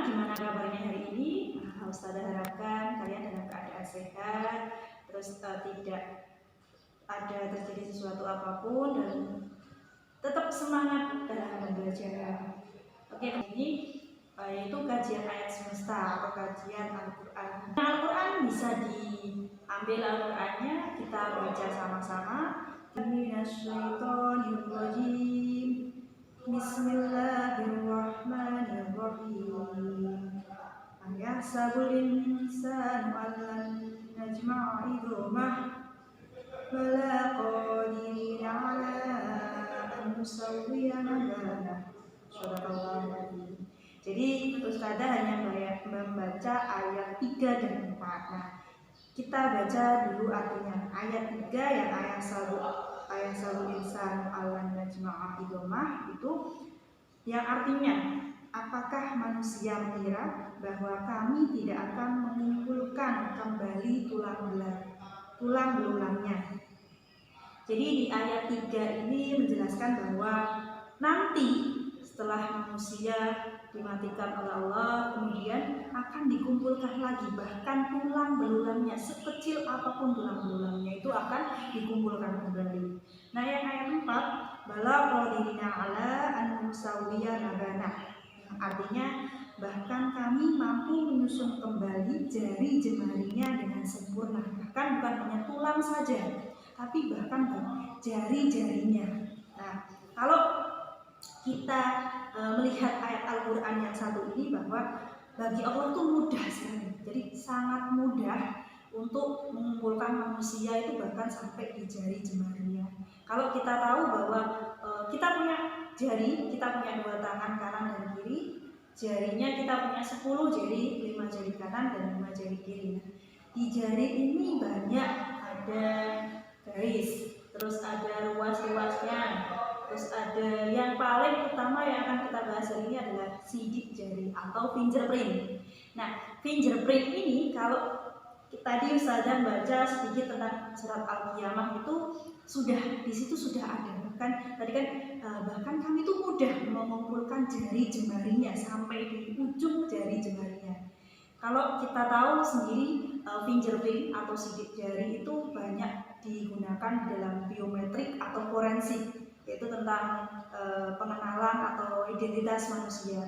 gimana kabarnya hari ini? Ustazah harapkan kalian dalam keadaan sehat, terus tidak ada terjadi sesuatu apapun dan tetap semangat dalam belajar. Oke, ini yaitu kajian ayat semesta atau kajian Al-Quran. Al-Quran bisa diambil Al-Qurannya, kita baca sama-sama. Bismillahirrahmanirrahim. Ayahsabul insanu allan najma'a idhamah bala qadirina ala an nusawwiya bananah. Shadaqallahu adzim. Jadi Ustazah hanya membaca ayat 3 dan 4. Nah, kita baca dulu artinya. Ayat 3 yang ayat sabul insan alan najma'a idhamah itu yang artinya, apakah manusia mengira bahwa kami tidak akan mengumpulkan kembali tulang belulangnya. Jadi di ayat 3 ini menjelaskan bahwa nanti setelah manusia dimatikan oleh Allah, kemudian akan dikumpulkan lagi, bahkan tulang belulangnya sekecil apapun tulang belulangnya itu akan dikumpulkan kembali. Nah, yang ayat 4, bala qadirina ala an nusawwiya bananah, artinya bahkan kami mampu menyusun kembali jari jemarinya dengan sempurna. Bahkan bukan hanya tulang saja, tapi bahkan jari-jarinya. Nah, kalau kita melihat ayat Al-Quran yang satu ini, bahwa bagi Allah itu mudah sekali. Jadi sangat mudah untuk mengumpulkan manusia itu bahkan sampai di jari jemarinya. Kalau kita tahu bahwa kita punya jari, kita punya 2 tangan kanan dan kiri, jarinya kita punya 10 jari, 5 jari kanan dan 5 jari kiri. Di jari ini banyak ada garis, terus ada ruas-ruasnya, terus ada yang paling utama yang akan kita bahas hari ini adalah sidik jari atau fingerprint. Nah, fingerprint ini kalau tadi Ustazah baca sedikit tentang surat Al-Qiyamah itu di situ sudah ada. Bahkan kami itu mudah mengumpulkan jari jemarinya sampai di ujung jari jemarinya. Kalau kita tahu sendiri, fingerprint atau sidik jari itu banyak digunakan dalam biometrik atau forensik, yaitu tentang pengenalan atau identitas manusia.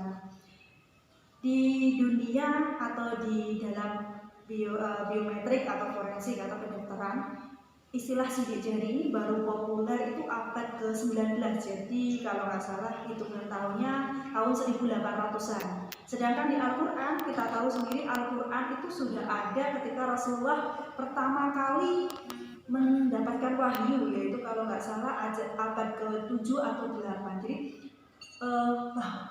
Di dunia atau di dalam biometrik atau forensik atau kedokteran, istilah sidik jari ini baru populer itu abad ke-19. Jadi kalau nggak salah hitungan tahunnya tahun 1800-an. Sedangkan di Al-Quran, kita tahu sendiri Al-Quran itu sudah ada ketika Rasulullah pertama kali mendapatkan wahyu, yaitu kalau nggak salah abad ke-7 atau 8. Jadi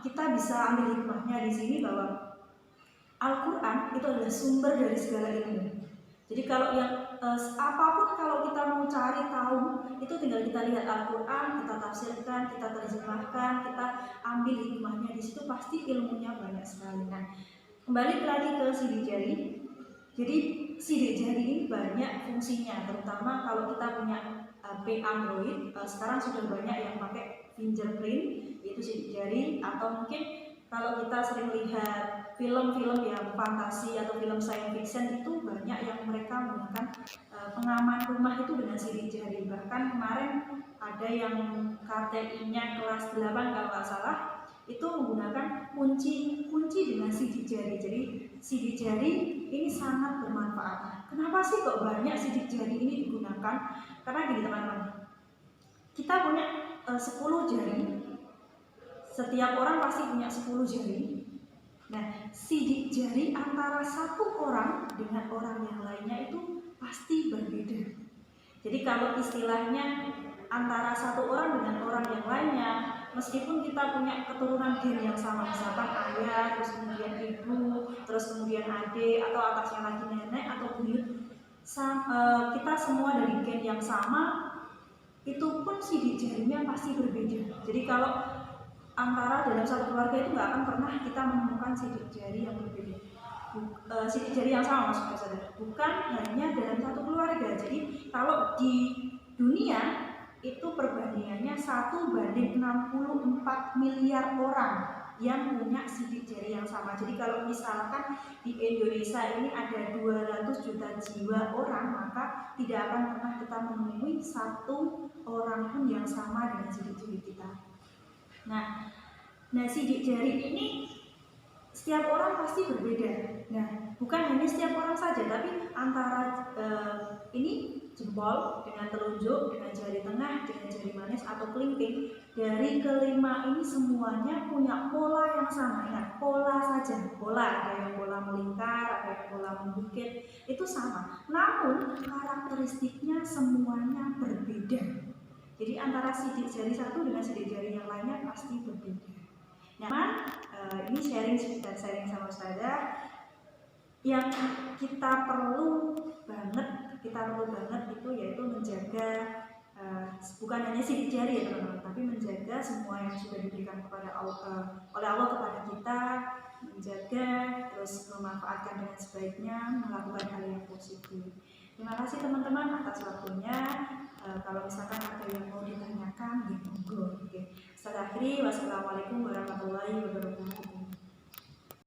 kita bisa ambil hikmahnya di sini bahwa Al-Quran itu adalah sumber dari segala ilmu. Jadi kalau apapun kalau kita mau cari tahu, itu tinggal kita lihat Al-Quran, kita tafsirkan, kita terjemahkan, kita ambil hikmahnya di situ, pasti ilmunya banyak sekali. Nah, kembali lagi ke sidik jari. Jadi sidik jari ini banyak fungsinya, terutama kalau kita punya HP Android. Sekarang sudah banyak yang pakai fingerprint, yaitu sidik jari, atau mungkin kalau kita sering lihat film-film yang fantasi atau film science fiction, itu banyak yang mereka menggunakan pengaman rumah itu dengan sidik jari. Bahkan kemarin ada yang KTI-nya kelas 8 kalau nggak salah, itu menggunakan kunci dengan sidik jari. Jadi sidik jari ini sangat bermanfaat. Kenapa sih kok banyak sidik jari ini digunakan? Karena gini teman-teman, kita punya 10 jari. Setiap orang pasti punya 10 jari. Nah, sidik jari antara satu orang dengan orang yang lainnya itu pasti berbeda. Jadi kalau istilahnya antara satu orang dengan orang yang lainnya, meskipun kita punya keturunan gen yang sama, misalkan ayah, terus kemudian ibu, terus kemudian adik, atau atasnya lagi nenek atau buyut, kita semua dari gen yang sama, itu pun sidik jarinya pasti berbeda. Jadi kalau antara dalam satu keluarga itu nggak akan pernah kita menemukan sidik jari yang berbeda. Sidik jari yang sama maksudnya saudara. Bukan hanya dalam satu keluarga. Jadi kalau di dunia itu perbandingannya 1:64 miliar orang. yang punya sidik jari yang sama. Jadi kalau misalkan di Indonesia ini ada 200 juta jiwa orang, maka tidak akan pernah kita menemui satu orang pun yang sama dengan sidik jari kita. Nah sidik jari ini setiap orang pasti berbeda. Nah, bukan hanya setiap orang saja, tapi antara ini jempol dengan telunjuk, dengan jari tengah, dengan jari manis atau kelingking, dari kelima ini semuanya punya pola yang sama. Ingat, pola saja, pola, ada yang pola melingkar, ada yang pola membukit, itu sama. Namun karakteristiknya semuanya berbeda. Jadi antara sidik jari satu dengan sidik jari yang lainnya pasti berbeda. Nah, ini sedikit sharing sama Ustazah. Yang kita perlu banget itu yaitu menjaga bukan hanya sidik jari ya teman-teman, tapi menjaga semua yang sudah diberikan kepada Allah, oleh Allah kepada kita, menjaga terus memanfaatkan dengan sebaiknya, melakukan hal yang positif. Terima kasih teman-teman atas waktunya. Kalau misalkan ada yang mau ditanyakan, monggo. Oke. Setelah akhiri, wassalamualaikum warahmatullahi wabarakatuh.